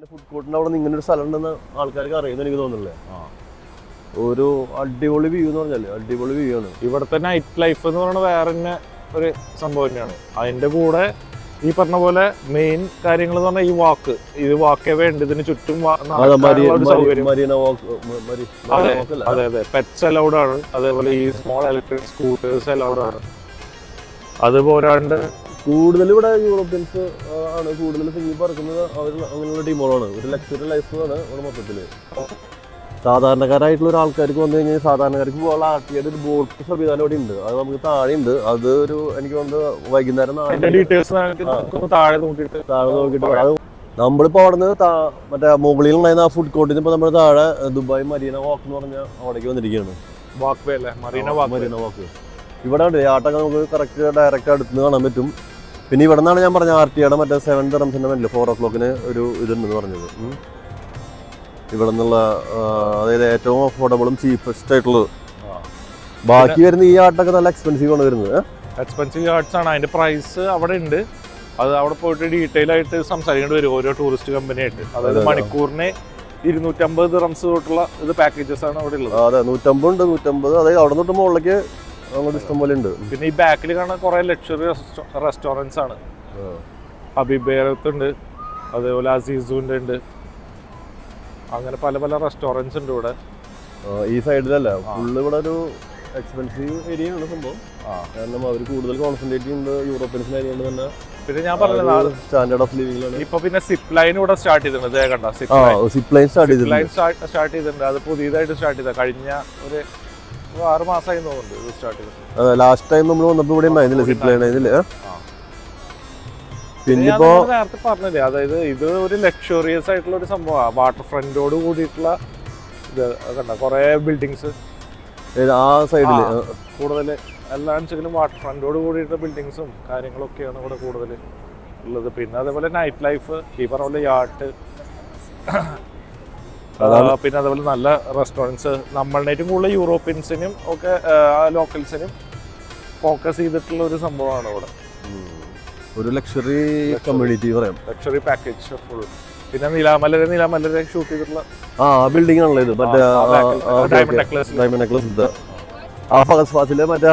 Food കോർട്ടിന്റെ അവിടെ നിന്ന് ഇങ്ങനെ ഒരു സ്ഥലം ഉണ്ടെന്ന് ആൾക്കാർക്ക് അറിയുന്ന എനിക്ക് തോന്നുന്നില്ലേ? ഒരു അടിപൊളി വ്യൂ എന്ന് പറഞ്ഞാല് അടിപൊളി വ്യൂ ആണ്. ഇവിടുത്തെ നൈറ്റ് ലൈഫ് എന്ന് പറയുന്നത് വേറെ തന്നെ ഒരു സംഭവം തന്നെയാണ്. അതിന്റെ കൂടെ ഈ പറഞ്ഞ പോലെ മെയിൻ കാര്യങ്ങൾ എന്ന് പറഞ്ഞാൽ ഈ വാക്ക്, ഇത് വാക്കേ വേണ്ട, ഇതിന് ചുറ്റും അതെ അതെ പെറ്റ്സ് അലൗഡ് ആണ്. അതേപോലെ ഈ സ്മോൾ ഇലക്ട്രിക് സ്കൂട്ടേഴ്സ് അലൗഡ് ആണ്. അത് പോരാണ്ട് കൂടുതൽ ഇവിടെ യൂറോപ്യൻസ് ആണ് കൂടുതൽ തിങ്ങി പറക്കുന്നത്. അവർ അങ്ങനെയുള്ള ടീമുകളാണ്. ഒരു ലക്ഷറി ലൈഫാണ് ഇവിടെ മൊത്തത്തില്. സാധാരണക്കാരായിട്ടുള്ള ഒരാൾക്കാർക്ക് വന്നു കഴിഞ്ഞാൽ സാധാരണക്കാർക്ക് പോകാനുള്ള ആർട്ടിയുടെ ഒരു ബോട്ട് സംവിധാനം ഇവിടെ ഉണ്ട്. അത് നമുക്ക് താഴെ ഉണ്ട്. അത് ഒരു എനിക്ക് തോന്നുന്നത് വൈകുന്നേരം താഴെ നോക്കിയിട്ട് അത് നമ്മളിപ്പോൾ അവിടെ നിന്ന് മറ്റേ മുകളിൽ ഉണ്ടായിരുന്ന ആ ഫുഡ് കോർട്ടിൽ നിന്ന് ഇപ്പോൾ നമ്മൾ താഴെ ദുബായ് മരീന വാക്ക് എന്ന് പറഞ്ഞ അവിടേക്ക് വന്നിരിക്കുകയാണ്. വാക്ക് വേ അല്ലേ? മരീന വാക്ക്. ഇവിടെ ഉണ്ട് ആട്ടൊക്കെ നമുക്ക് കറക്റ്റ് ഡയറക്റ്റ് അടുത്ത് കാണാൻ പറ്റും. പിന്നെ ഇവിടെ നിന്നാണ് ഞാൻ പറഞ്ഞ ആർട്ടിയുടെ മറ്റേ 7 dirhamsന്റെ മേലെ 4 o'clock ഒരു ഇതുണ്ടെന്ന് പറഞ്ഞത്. ഇവിടെ നിന്നുള്ള അതായത് ഏറ്റവും അഫോർഡബിളും ചീപ്പസ്റ്റ് ആയിട്ടുള്ളത്. ബാക്കി വരുന്ന ഈ ആർട്ടൊക്കെ നല്ല എക്സ്പെൻസീവ് ആണ് വരുന്നത്. എക്സ്പെൻസീവ് ആർട്സ് ആണ്. അതിന്റെ പ്രൈസ് അവിടെ ഉണ്ട്. അത് അവിടെ പോയിട്ട് ഡീറ്റെയിൽ ആയിട്ട് സംസാരിക്കേണ്ടി വരും ഓരോ ടൂറിസ്റ്റ് കമ്പനി ആയിട്ട്. അതായത് മണിക്കൂറിന് 250 dirhams തൊട്ടുള്ള ഇത് പാക്കേജസ് ആണ് അവിടെ ഉള്ളത്. അതെ 150 ഉണ്ട്, 150. അതായത് അവിടെ തൊട്ട് മുകളിലേക്ക് അങ്ങോട്ട് ഇഷ്ടം പോലെ ഉണ്ട്. പിന്നെ ഈ ബാക്കിൽ കാണാൻ കുറെ ലക്ഷറി റെസ്റ്റോറൻറ്റ്സ് ആണ്. ഹബീബേറത്ത് ഉണ്ട്, അതേപോലെ അസീസുന്റെ ഉണ്ട്. അങ്ങനെ പല പല റെസ്റ്റോറൻറ്റ്സ് ഉണ്ട് ഇവിടെ. ഈ സൈഡിലല്ല ഫുള്ള് ഇവിടെ ഒരു എക്സ്പെൻസീവ് ഏരിയ ആണ് സംഭവം. കാരണം അവർ കൂടുതൽ കോൺസെൻട്രേറ്റ് ചെയ്യുന്നത് യൂറോപ്യൻസിന് ആയതുകൊണ്ട് തന്നെ. പിന്നെ ഞാൻ പറഞ്ഞത് സ്റ്റാൻഡേർഡ് ഓഫ് ലിവിംഗ്. ഇപ്പൊ പിന്നെ സിപ്പ് ലൈൻ ഇവിടെ സ്റ്റാർട്ട് ചെയ്തിട്ടുണ്ട്. കണ്ട സിപ്പ് ലൈൻ സ്റ്റാർട്ട് ചെയ്തിട്ടുണ്ട്. അത് പുതിയതായിട്ട് സ്റ്റാർട്ട് ചെയ്ത കഴിഞ്ഞ ഒരു 6 മാസമായി തോന്നുന്നുണ്ട് സ്റ്റാർട്ട് ചെയ്തിട്ടുണ്ട്. ലാസ്റ്റ് ടൈം നമ്മൾ വന്നപ്പോൾ ഇവിടെ ഉണ്ടായിരുന്നില്ല സിപ്പ് ലൈൻ ആയിരുന്നില്ല. പിന്നെ നേരത്തെ പറഞ്ഞില്ലേ, അതായത് ഇത് ഒരു ലക്ഷറിയസ് ആയിട്ടുള്ള ഒരു സംഭവമാണ്. വാട്ടർ ഫ്രണ്ടോട് കൂടിയിട്ടുള്ള ഇത് കണ്ട കുറെ ബിൽഡിങ്സ് ആ സൈഡില് കൂടുതൽ എല്ലാ വെച്ചെങ്കിലും വാട്ടർ ഫ്രണ്ടോട് കൂടിയിട്ടുള്ള ബിൽഡിങ്സും കാര്യങ്ങളൊക്കെയാണ് ഇവിടെ കൂടുതൽ ഉള്ളത്. പിന്നെ അതേപോലെ നൈറ്റ് ലൈഫ്, ഈ പറഞ്ഞ പോലെ യാട്ട്, പിന്നെ അതേപോലെ നല്ല റെസ്റ്റോറൻറ്റ്സ്. നമ്മളുടേറ്റും കൂടുതൽ യൂറോപ്യൻസിനും ഒക്കെ ലോക്കൽസിനും ഫോക്കസ് ചെയ്തിട്ടുള്ള ഒരു സംഭവമാണ് ഇവിടെ. ഒരു ലക്ഷറി കമ്മ്യൂണിറ്റി പറയാം, ലക്ഷറി പാക്കേജ് ഫുൾ. പിന്നെ നിലാമലരെ ഷൂട്ട് ചെയ്തിട്ടുള്ള ബിൽഡിംഗ് ആണല്ലോ ഇത്. മറ്റേ ഡയമണ്ട് നെക്ലസ് ആ ഫഹദ് ഫാസിലെ മറ്റേ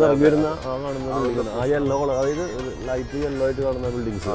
ഇറങ്ങി വരുന്ന ആ കാണുന്ന ആ യെല്ലോ കളർ, അതായത് ലൈറ്റ് യെല്ലോ ആയിട്ട് കാണുന്ന ബിൽഡിങ്സ്.